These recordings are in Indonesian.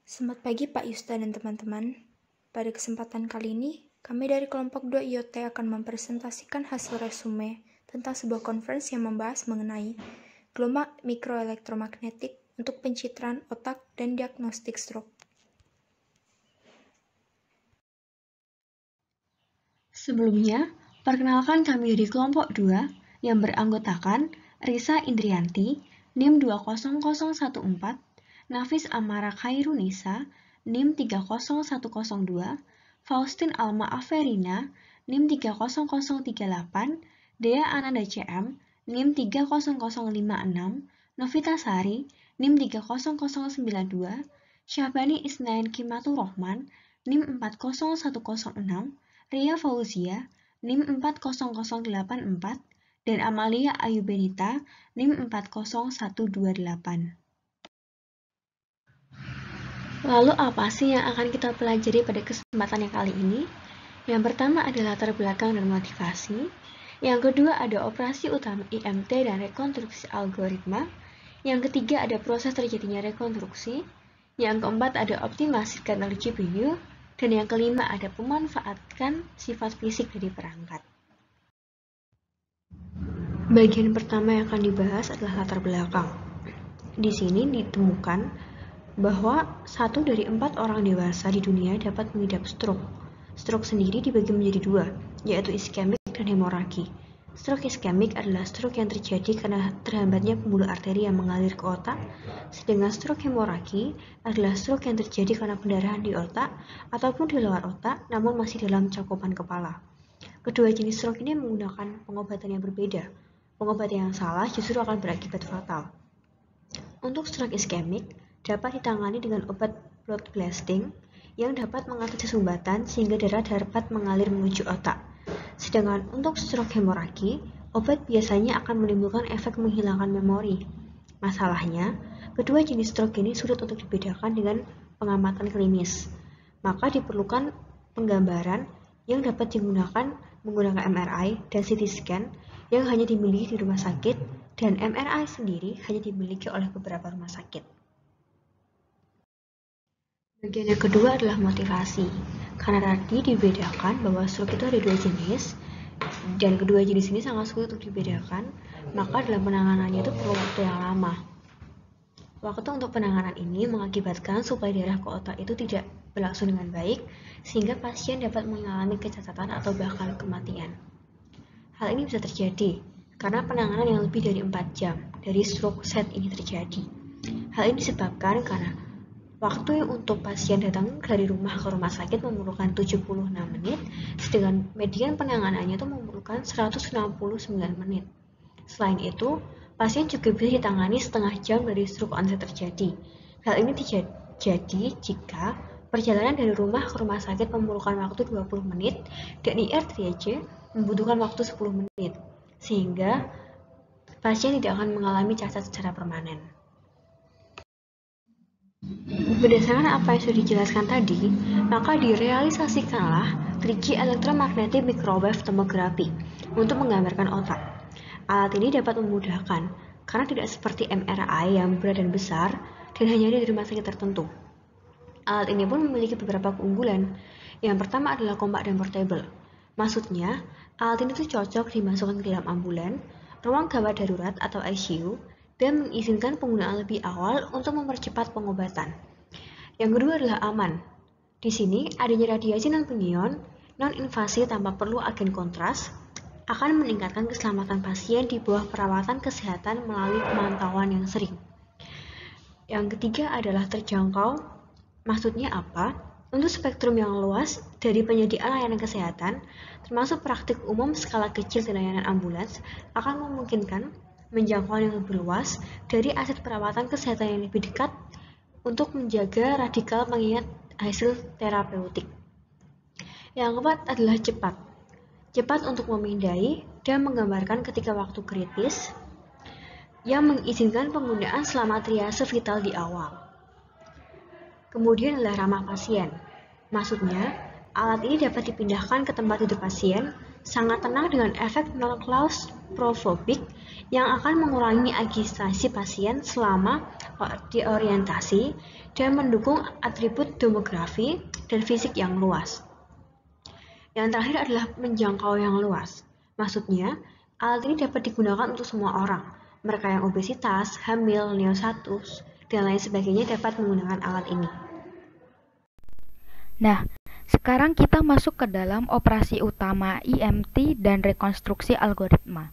Selamat pagi Pak Yusta dan teman-teman. Pada kesempatan kali ini, kami dari kelompok 2 IoT akan mempresentasikan hasil resume tentang sebuah conference yang membahas mengenai gelombang mikroelektromagnetik untuk pencitraan otak dan diagnostik stroke. Sebelumnya, perkenalkan kami dari kelompok 2 yang beranggotakan Risa Indrianti, NIM 20014, Nafis Amara Khairunisa, NIM 30102, Faustin Alma Averina, NIM 30038, Dea Ananda CM, NIM 30056, Novita Sari, NIM 30092, Syahbani Isnain Kimatul Rohman, NIM 40106, Ria Fauzia, NIM 40084, dan Amalia Ayubenita, NIM 40128. Lalu apa sih yang akan kita pelajari pada kesempatan yang kali ini? Yang pertama adalah latar belakang dan motivasi. Yang kedua ada operasi utama IMT dan rekonstruksi algoritma. Yang ketiga ada proses terjadinya rekonstruksi. Yang keempat ada optimasi kernel GPU. Dan yang kelima ada pemanfaatkan sifat fisik dari perangkat. Bagian pertama yang akan dibahas adalah latar belakang. Di sini ditemukan bahwa 1 dari 4 orang dewasa di dunia dapat mengidap stroke. Stroke sendiri dibagi menjadi 2, yaitu iskemik dan hemoragi. Stroke iskemik adalah stroke yang terjadi karena terhambatnya pembuluh arteri yang mengalir ke otak, sedangkan stroke hemoragi adalah stroke yang terjadi karena pendarahan di otak ataupun di luar otak namun masih dalam cakupan kepala. Kedua jenis stroke ini menggunakan pengobatan yang berbeda. Pengobatan yang salah justru akan berakibat fatal. Untuk stroke iskemik dapat ditangani dengan obat blood blasting yang dapat mengatasi sumbatan sehingga darah dapat mengalir menuju otak. Sedangkan untuk stroke hemoragi, obat biasanya akan menimbulkan efek menghilangkan memori. Masalahnya, kedua jenis stroke ini sulit untuk dibedakan dengan pengamatan klinis. Maka diperlukan penggambaran yang dapat digunakan menggunakan MRI dan CT scan yang hanya dimiliki di rumah sakit, dan MRI sendiri hanya dimiliki oleh beberapa rumah sakit. Bagian yang kedua adalah motivasi. Karena tadi dibedakan bahwa stroke itu ada 2 jenis, dan kedua jenis ini sangat sulit untuk dibedakan, maka dalam penanganannya itu perlu waktu yang lama. Waktu untuk penanganan ini mengakibatkan suplai darah ke otak itu tidak berlangsung dengan baik, sehingga pasien dapat mengalami kecacatan atau bahkan kematian. Hal ini bisa terjadi karena penanganan yang lebih dari 4 jam dari stroke set ini terjadi. Hal ini disebabkan karena waktu untuk pasien datang dari rumah ke rumah sakit memerlukan 76 menit, sedangkan median penanganannya itu memerlukan 169 menit. Selain itu, pasien juga bisa ditangani setengah jam dari stroke onset terjadi. Hal ini terjadi jika perjalanan dari rumah ke rumah sakit memerlukan waktu 20 menit dan IR triage membutuhkan waktu 10 menit, sehingga pasien tidak akan mengalami cacat secara permanen. Berdasarkan apa yang sudah dijelaskan tadi, maka direalisasikanlah 3G Electromagnetic Microwave Tomography untuk menggambarkan otak. Alat ini dapat memudahkan karena tidak seperti MRI yang berat dan besar dan hanya ada di rumah sakit tertentu. Alat ini pun memiliki beberapa keunggulan. Yang pertama adalah kompak dan portable. Maksudnya, alat ini tuh cocok dimasukkan ke dalam ambulan, ruang gawat darurat atau ICU, dan mengizinkan penggunaan lebih awal untuk mempercepat pengobatan. Yang kedua adalah aman. Di sini, adanya radiasi non-pineon, non-invasi tanpa perlu agen kontras, akan meningkatkan keselamatan pasien di bawah perawatan kesehatan melalui pemantauan yang sering. Yang ketiga adalah terjangkau. Maksudnya apa? Untuk spektrum yang luas dari penyediaan layanan kesehatan, termasuk praktik umum skala kecil dan layanan ambulans, akan memungkinkan menjangkau yang lebih luas dari aset perawatan kesehatan yang lebih dekat untuk menjaga radikal mengingat hasil terapeutik. Yang keempat adalah cepat. Cepat untuk memindai dan menggambarkan ketika waktu kritis yang mengizinkan penggunaan selama triase vital di awal. Kemudian adalah ramah pasien. Maksudnya, alat ini dapat dipindahkan ke tempat tidur pasien sangat tenang dengan efek non-claustrophobic yang akan mengurangi agitasi pasien selama diorientasi dan mendukung atribut demografi dan fisik yang luas. Yang terakhir adalah menjangkau yang luas. Maksudnya, alat ini dapat digunakan untuk semua orang. Mereka yang obesitas, hamil, neonatus, dan lain sebagainya dapat menggunakan alat ini. Nah, sekarang kita masuk ke dalam operasi utama IMT dan rekonstruksi algoritma.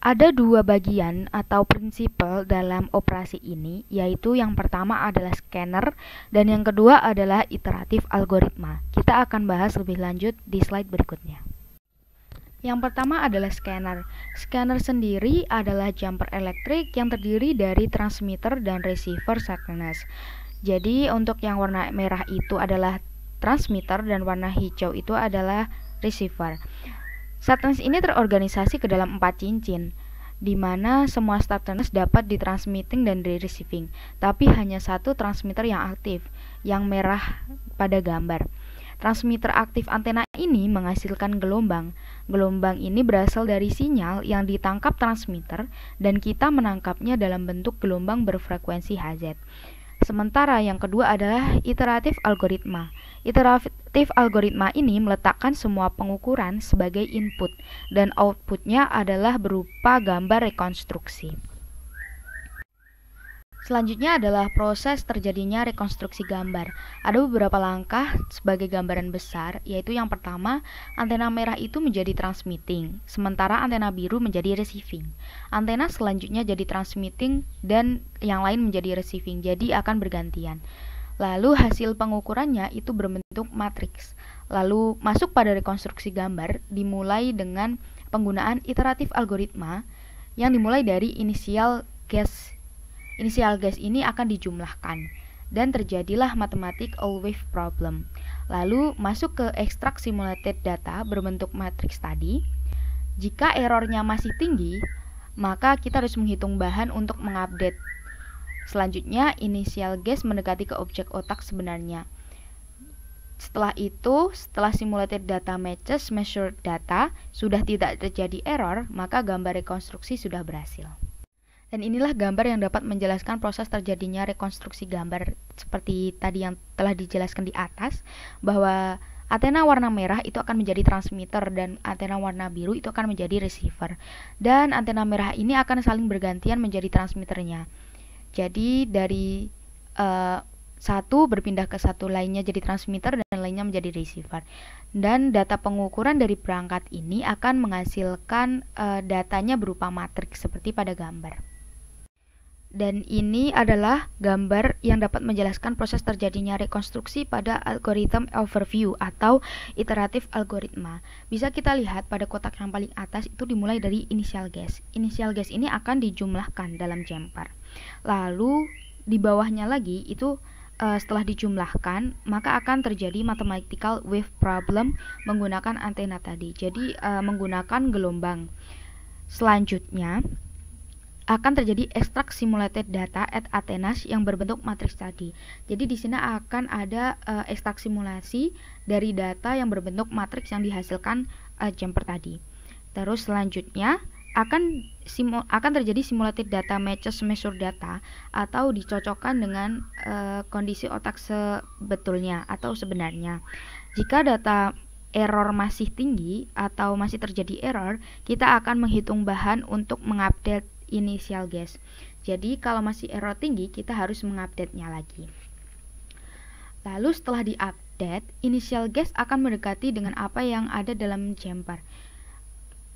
Ada dua bagian atau prinsipal dalam operasi ini, yaitu yang pertama adalah scanner dan yang kedua adalah iteratif algoritma. Kita akan bahas lebih lanjut di slide berikutnya. Yang pertama adalah scanner. Scanner sendiri adalah jumper elektrik yang terdiri dari transmitter dan receiver satelit. Jadi untuk yang warna merah itu adalah transmitter dan warna hijau itu adalah receiver. Satelit ini terorganisasi ke dalam 4 cincin, di mana semua satelit dapat ditransmitting dan di-receiving, tapi hanya satu transmitter yang aktif, yang merah pada gambar. Transmitter aktif antena ini menghasilkan gelombang. Gelombang ini berasal dari sinyal yang ditangkap transmitter dan kita menangkapnya dalam bentuk gelombang berfrekuensi Hz. Sementara yang kedua adalah iteratif algoritma. Iteratif algoritma ini meletakkan semua pengukuran sebagai input dan outputnya adalah berupa gambar rekonstruksi. Selanjutnya adalah proses terjadinya rekonstruksi gambar. Ada beberapa langkah sebagai gambaran besar, yaitu yang pertama, antena merah itu menjadi transmitting, sementara antena biru menjadi receiving. Antena selanjutnya jadi transmitting dan yang lain menjadi receiving, jadi akan bergantian. Lalu hasil pengukurannya itu berbentuk matriks. Lalu masuk pada rekonstruksi gambar dimulai dengan penggunaan iteratif algoritma yang dimulai dari inisial gas. Inisial gas ini akan dijumlahkan dan terjadilah mathematic all wave problem. Lalu masuk ke ekstrak simulated data berbentuk matriks tadi. Jika errornya masih tinggi, maka kita harus menghitung bahan untuk mengupdate. Selanjutnya, inisial gas mendekati ke objek otak sebenarnya. Setelah itu, setelah simulated data matches measured data sudah tidak terjadi error, maka gambar rekonstruksi sudah berhasil. Dan inilah gambar yang dapat menjelaskan proses terjadinya rekonstruksi gambar seperti tadi yang telah dijelaskan di atas, bahwa antena warna merah itu akan menjadi transmitter dan antena warna biru itu akan menjadi receiver. Dan antena merah ini akan saling bergantian menjadi transmitternya. Jadi dari satu berpindah ke satu lainnya jadi transmitter dan lainnya menjadi receiver. Dan data pengukuran dari perangkat ini akan menghasilkan datanya berupa matriks seperti pada gambar. Dan ini adalah gambar yang dapat menjelaskan proses terjadinya rekonstruksi pada algoritma overview atau iteratif algoritma. Bisa kita lihat pada kotak yang paling atas itu dimulai dari initial gas. Initial gas ini akan dijumlahkan dalam jumper. Lalu di bawahnya lagi itu setelah dijumlahkan maka akan terjadi mathematical wave problem menggunakan antena tadi. Jadi menggunakan gelombang. Selanjutnya akan terjadi ekstrak simulated data at Athenas yang berbentuk matriks tadi. Jadi di sini akan ada ekstrak simulasi dari data yang berbentuk matriks yang dihasilkan jumper tadi. Terus selanjutnya akan terjadi simulated data matches measured data atau dicocokkan dengan kondisi otak sebetulnya atau sebenarnya. Jika data error masih tinggi atau masih terjadi error, kita akan menghitung bahan untuk mengupdate initial gas. Jadi kalau masih error tinggi, kita harus mengupdate-nya lagi. Lalu setelah diupdate, initial gas akan mendekati dengan apa yang ada dalam jumper.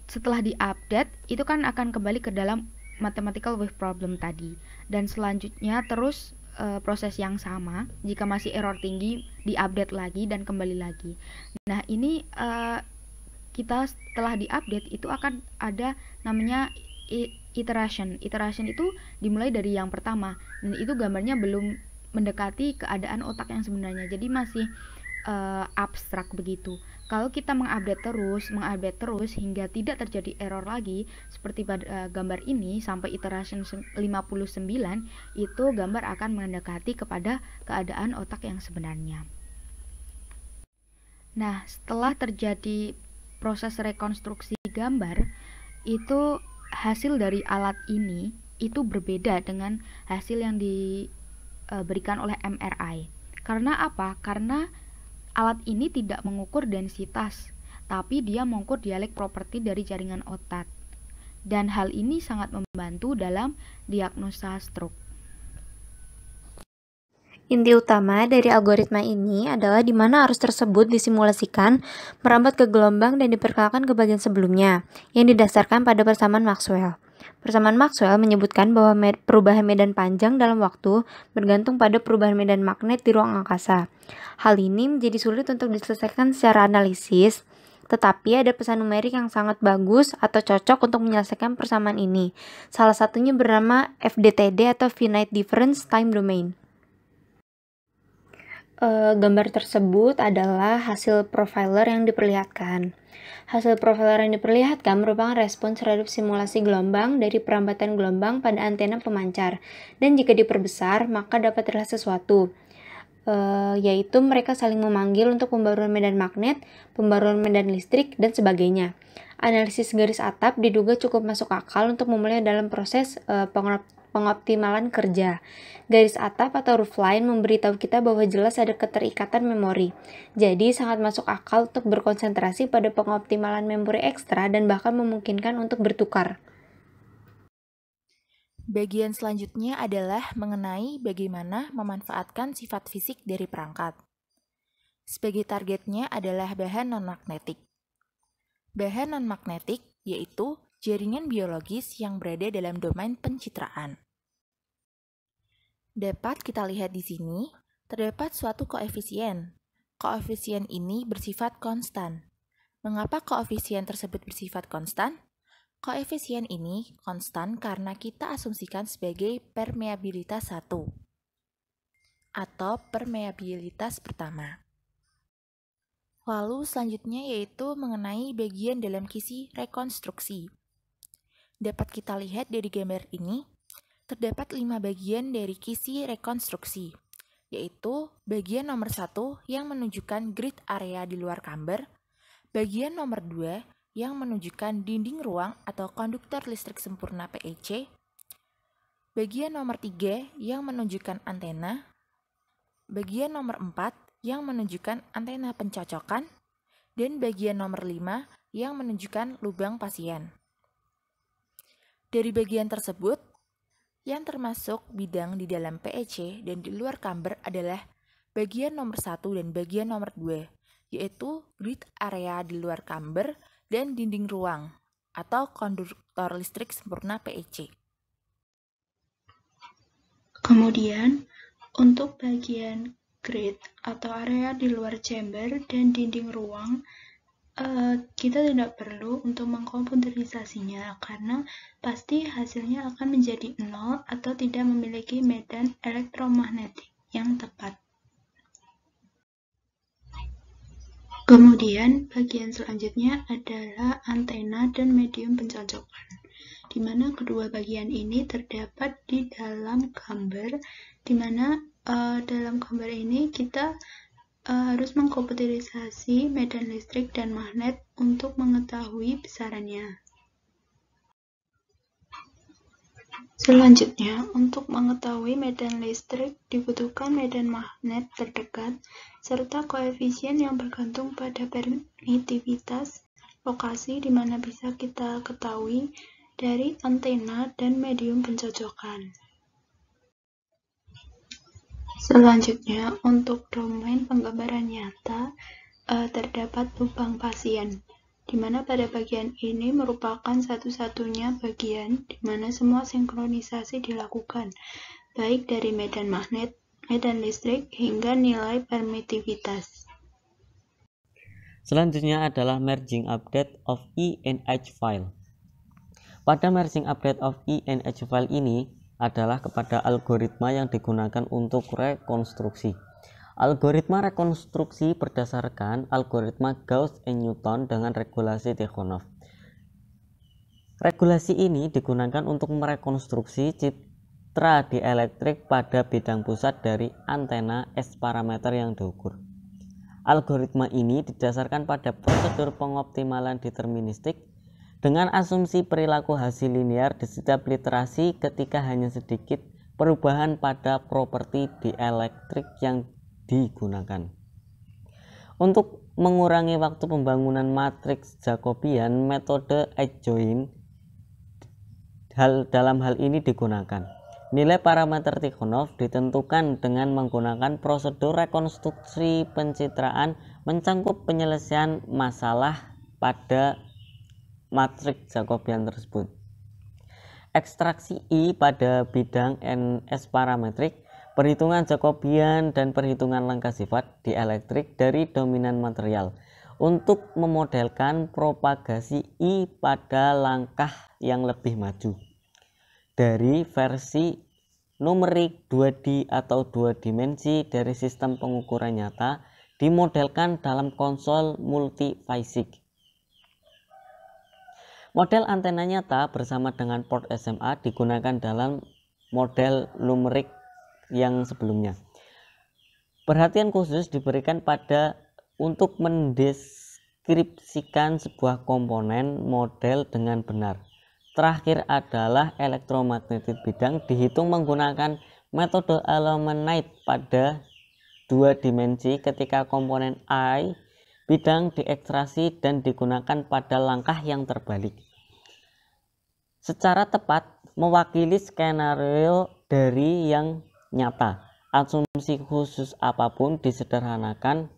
Setelah diupdate, itu kan akan kembali ke dalam mathematical wave problem tadi. Dan selanjutnya terus proses yang sama. Jika masih error tinggi, diupdate lagi dan kembali lagi. Nah ini kita setelah diupdate itu akan ada namanya iteration. Iteration itu dimulai dari yang pertama dan itu gambarnya belum mendekati keadaan otak yang sebenarnya, jadi masih abstrak begitu. Kalau kita mengupdate terus hingga tidak terjadi error lagi seperti pada gambar ini sampai iteration 59, itu gambar akan mendekati kepada keadaan otak yang sebenarnya. Nah, setelah terjadi proses rekonstruksi gambar itu hasil dari alat ini itu berbeda dengan hasil yang diberikan oleh MRI. Karena apa? Karena alat ini tidak mengukur densitas, tapi dia mengukur dialek properti dari jaringan otak. Dan hal ini sangat membantu dalam diagnosa stroke. Inti utama dari algoritma ini adalah di mana arus tersebut disimulasikan merambat ke gelombang dan diperkenalkan ke bagian sebelumnya, yang didasarkan pada persamaan Maxwell. Persamaan Maxwell menyebutkan bahwa perubahan medan panjang dalam waktu bergantung pada perubahan medan magnet di ruang angkasa. Hal ini menjadi sulit untuk diselesaikan secara analisis, tetapi ada pesan numerik yang sangat bagus atau cocok untuk menyelesaikan persamaan ini. Salah satunya bernama FDTD atau Finite Difference Time Domain. Gambar tersebut adalah hasil profiler yang diperlihatkan. Hasil profiler yang diperlihatkan merupakan respons terhadap simulasi gelombang dari perambatan gelombang pada antena pemancar. Dan jika diperbesar, maka dapat terlihat sesuatu, yaitu mereka saling memanggil untuk pembaruan medan magnet, pembaruan medan listrik, dan sebagainya. Analisis garis atap diduga cukup masuk akal untuk memulai dalam proses pengoptimalan kerja. Garis atap atau roofline memberitahu kita bahwa jelas ada keterikatan memori. Jadi sangat masuk akal untuk berkonsentrasi pada pengoptimalan memori ekstra dan bahkan memungkinkan untuk bertukar. Bagian selanjutnya adalah mengenai bagaimana memanfaatkan sifat fisik dari perangkat. Sebagai targetnya adalah bahan non-magnetik. Bahan non-magnetik yaitu jaringan biologis yang berada dalam domain pencitraan. Dapat kita lihat di sini, terdapat suatu koefisien. Koefisien ini bersifat konstan. Mengapa koefisien tersebut bersifat konstan? Koefisien ini konstan karena kita asumsikan sebagai permeabilitas 1 atau permeabilitas pertama. Lalu selanjutnya yaitu mengenai bagian dalam kisi rekonstruksi. Dapat kita lihat dari gambar ini, terdapat 5 bagian dari kisi rekonstruksi, yaitu bagian nomor 1 yang menunjukkan grid area di luar kamber, bagian nomor 2 yang menunjukkan dinding ruang atau konduktor listrik sempurna PEC, bagian nomor 3 yang menunjukkan antena, bagian nomor 4 yang menunjukkan antena pencocokan, dan bagian nomor 5 yang menunjukkan lubang pasien. Dari bagian tersebut, yang termasuk bidang di dalam PEC dan di luar kamber adalah bagian nomor 1 dan bagian nomor 2, yaitu grid area di luar kamber dan dinding ruang atau konduktor listrik sempurna PEC. Kemudian, untuk bagian grid atau area di luar chamber dan dinding ruang, kita tidak perlu untuk mengkomputerisasinya karena pasti hasilnya akan menjadi 0 atau tidak memiliki medan elektromagnetik yang tepat. Kemudian bagian selanjutnya adalah antena dan medium pencocokan, di mana kedua bagian ini terdapat di dalam gambar, di mana dalam gambar ini kita harus mengkomputerisasi medan listrik dan magnet untuk mengetahui besarannya. Selanjutnya, untuk mengetahui medan listrik dibutuhkan medan magnet terdekat serta koefisien yang bergantung pada permitivitas lokasi di mana bisa kita ketahui dari antena dan medium pencocokan. Selanjutnya, untuk domain penggambaran nyata terdapat lubang pasien, di mana pada bagian ini merupakan satu-satunya bagian di mana semua sinkronisasi dilakukan, baik dari medan magnet, medan listrik, hingga nilai permitivitas. Selanjutnya adalah merging update of ENH file. Pada merging update of ENH file ini adalah kepada algoritma yang digunakan untuk rekonstruksi. Algoritma rekonstruksi berdasarkan algoritma Gauss and Newton dengan regulasi Tikhonov. Regulasi ini digunakan untuk merekonstruksi citra dielektrik pada bidang pusat dari antena S parameter yang diukur. Algoritma ini didasarkan pada prosedur pengoptimalan deterministik dengan asumsi perilaku hasil linear di setiap literasi ketika hanya sedikit perubahan pada properti dielektrik yang digunakan. Untuk mengurangi waktu pembangunan matriks Jacobian, metode adjoint dalam hal ini digunakan. Nilai parameter Tikhonov ditentukan dengan menggunakan prosedur rekonstruksi pencitraan mencangkup penyelesaian masalah pada matriks Jacobian tersebut. Ekstraksi I pada bidang NS parametrik, perhitungan Jacobian dan perhitungan langkah sifat dielektrik dari dominan material untuk memodelkan propagasi I pada langkah yang lebih maju. Dari versi numerik 2D atau 2 dimensi dari sistem pengukuran nyata dimodelkan dalam konsol multifasik. Model antena nyata bersama dengan port SMA digunakan dalam model numerik yang sebelumnya. Perhatian khusus diberikan pada untuk mendeskripsikan sebuah komponen model dengan benar. Terakhir adalah elektromagnetik bidang dihitung menggunakan metode Alemannite pada 2 dimensi ketika komponen I bidang diekstraksi dan digunakan pada langkah yang terbalik. Secara tepat mewakili skenario dari yang nyata. Asumsi khusus apapun disederhanakan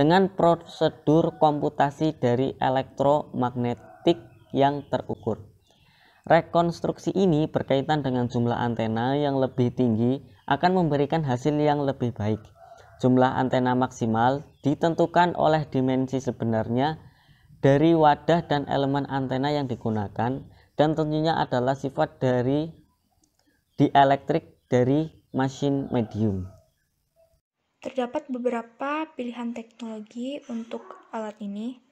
dengan prosedur komputasi dari elektromagnetik yang terukur. Rekonstruksi ini berkaitan dengan jumlah antena yang lebih tinggi akan memberikan hasil yang lebih baik. Jumlah antena maksimal ditentukan oleh dimensi sebenarnya dari wadah dan elemen antena yang digunakan, dan tentunya adalah sifat dari dielektrik dari mesin medium. Terdapat beberapa pilihan teknologi untuk alat ini.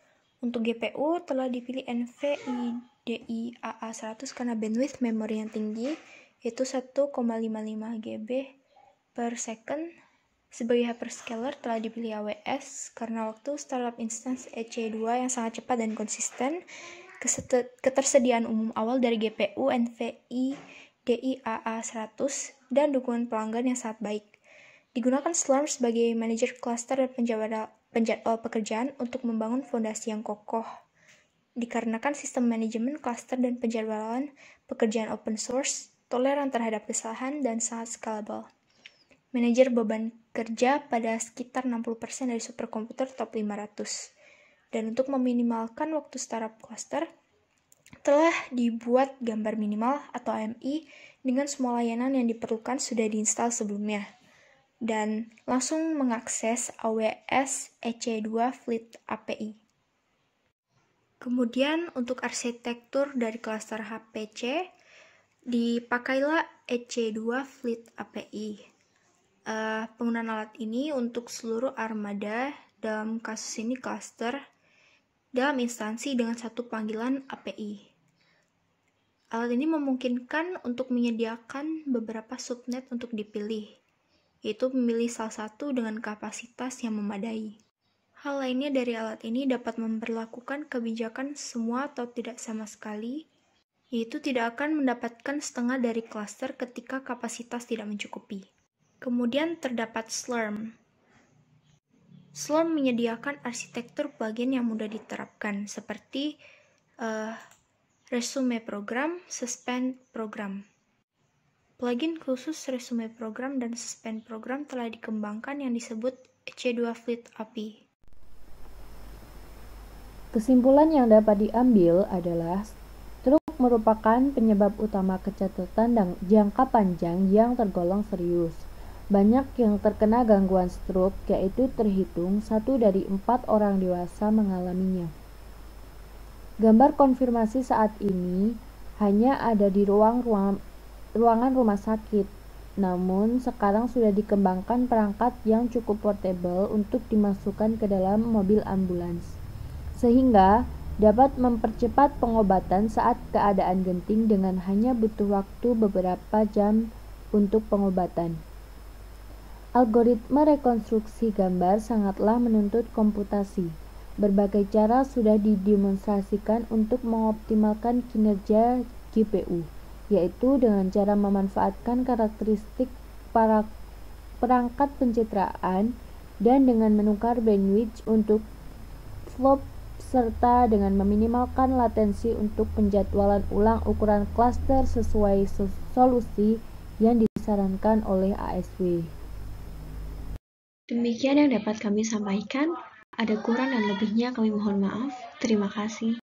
Untuk GPU telah dipilih NVIDIA AA100 karena bandwidth memori yang tinggi, yaitu 1,55 GB per second. Sebagai hyperscaler telah dipilih AWS karena waktu startup instance EC2 yang sangat cepat dan konsisten. Ketersediaan umum awal dari GPU NVIDIA AA100 dan dukungan pelanggan yang sangat baik. Digunakan Slurm sebagai manajer cluster dan penjadwal pekerjaan untuk membangun fondasi yang kokoh. Dikarenakan sistem manajemen cluster dan penjadwalan pekerjaan open source, toleran terhadap kesalahan, dan sangat scalable. Manajer beban kerja pada sekitar 60% dari superkomputer top 500. Dan untuk meminimalkan waktu startup cluster, telah dibuat gambar minimal atau AMI dengan semua layanan yang diperlukan sudah diinstal sebelumnya. Dan langsung mengakses AWS EC2 Fleet API. Kemudian untuk arsitektur dari klaster HPC, dipakailah EC2 Fleet API. Penggunaan alat ini untuk seluruh armada, dalam kasus ini klaster, dalam instansi dengan satu panggilan API. Alat ini memungkinkan untuk menyediakan beberapa subnet untuk dipilih, yaitu memilih salah satu dengan kapasitas yang memadai. Hal lainnya dari alat ini dapat memperlakukan kebijakan semua atau tidak sama sekali, yaitu tidak akan mendapatkan setengah dari klaster ketika kapasitas tidak mencukupi. Kemudian terdapat Slurm. Slurm menyediakan arsitektur plugin yang mudah diterapkan, seperti resume program, suspend program. Plugin khusus resume program dan suspend program telah dikembangkan yang disebut EC2 Fleet API. Kesimpulan yang dapat diambil adalah stroke merupakan penyebab utama kecacatan jangka panjang yang tergolong serius. Banyak yang terkena gangguan stroke, yaitu terhitung 1 dari 4 orang dewasa mengalaminya. Gambar konfirmasi saat ini hanya ada di ruangan rumah sakit, namun sekarang sudah dikembangkan perangkat yang cukup portable untuk dimasukkan ke dalam mobil ambulans, sehingga dapat mempercepat pengobatan saat keadaan genting dengan hanya butuh waktu beberapa jam untuk pengobatan. Algoritma rekonstruksi gambar sangatlah menuntut komputasi. Berbagai cara sudah didemonstrasikan untuk mengoptimalkan kinerja GPU, yaitu dengan cara memanfaatkan karakteristik para perangkat pencitraan dan dengan menukar bandwidth untuk flop serta dengan meminimalkan latensi untuk penjadwalan ulang ukuran klaster sesuai solusi yang disarankan oleh ASW. Demikian yang dapat kami sampaikan. Ada kurang dan lebihnya kami mohon maaf. Terima kasih.